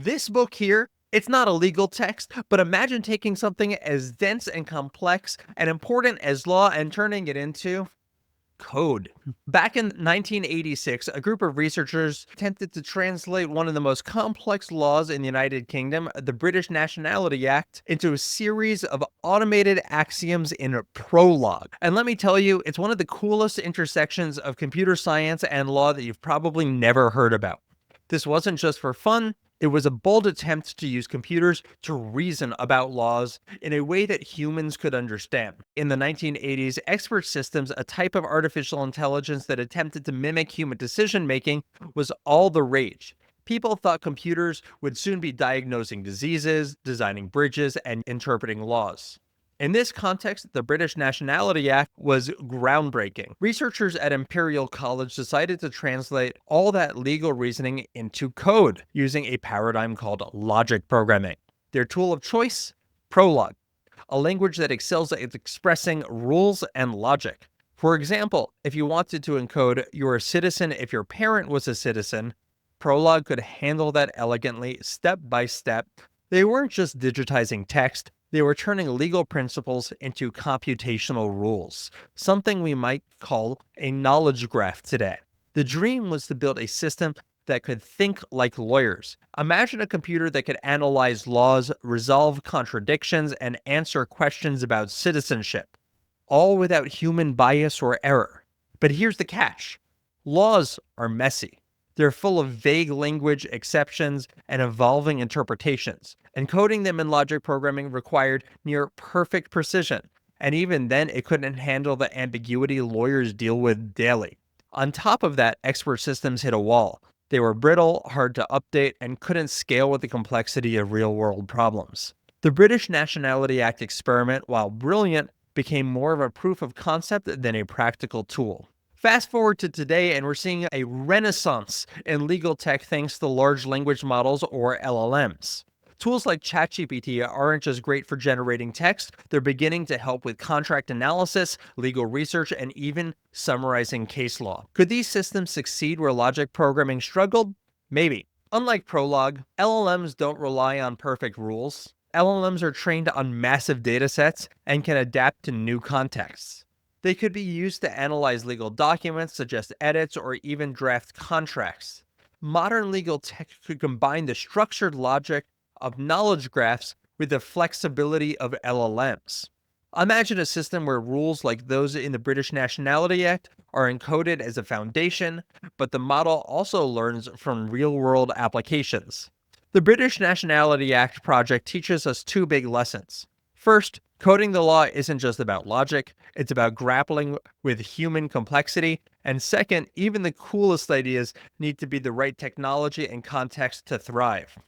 This book here, it's not a legal text, but imagine taking something as dense and complex and important as law and turning it into code. Back in 1986, a group of researchers attempted to translate one of the most complex laws in the United Kingdom, the British Nationality Act, into a series of automated axioms in Prolog. And let me tell you, it's one of the coolest intersections of computer science and law that you've probably never heard about. This wasn't just for fun. It was a bold attempt to use computers to reason about laws in a way that humans could understand. In the 1980s, expert systems, a type of artificial intelligence that attempted to mimic human decision making, was all the rage. People thought computers would soon be diagnosing diseases, designing bridges, and interpreting laws. In this context, the British Nationality Act was groundbreaking. Researchers at Imperial College decided to translate all that legal reasoning into code using a paradigm called logic programming. Their tool of choice? Prolog, a language that excels at expressing rules and logic. For example, if you wanted to encode "you're a citizen if your parent was a citizen," Prolog could handle that elegantly, step by step. They weren't just digitizing text, they were turning legal principles into computational rules, something we might call a knowledge graph today. The dream was to build a system that could think like lawyers. Imagine a computer that could analyze laws, resolve contradictions, and answer questions about citizenship, all without human bias or error. But here's the catch. Laws are messy. They're full of vague language, exceptions, and evolving interpretations. Encoding them in logic programming required near perfect precision, and even then it couldn't handle the ambiguity lawyers deal with daily. On top of that, expert systems hit a wall. They were brittle, hard to update, and couldn't scale with the complexity of real-world problems. The British Nationality Act experiment, while brilliant, became more of a proof of concept than a practical tool. Fast forward to today, and we're seeing a renaissance in legal tech thanks to large language models, or LLMs. Tools like ChatGPT aren't just great for generating text, they're beginning to help with contract analysis, legal research, and even summarizing case law. Could these systems succeed where logic programming struggled? Maybe. Unlike Prolog, LLMs don't rely on perfect rules. LLMs are trained on massive datasets and can adapt to new contexts. They could be used to analyze legal documents, suggest edits, or even draft contracts. Modern legal tech could combine the structured logic of knowledge graphs with the flexibility of LLMs. Imagine a system where rules like those in the British Nationality Act are encoded as a foundation, but the model also learns from real-world applications. The British Nationality Act project teaches us two big lessons. First, coding the law isn't just about logic, it's about grappling with human complexity. And second, even the coolest ideas need to be the right technology and context to thrive.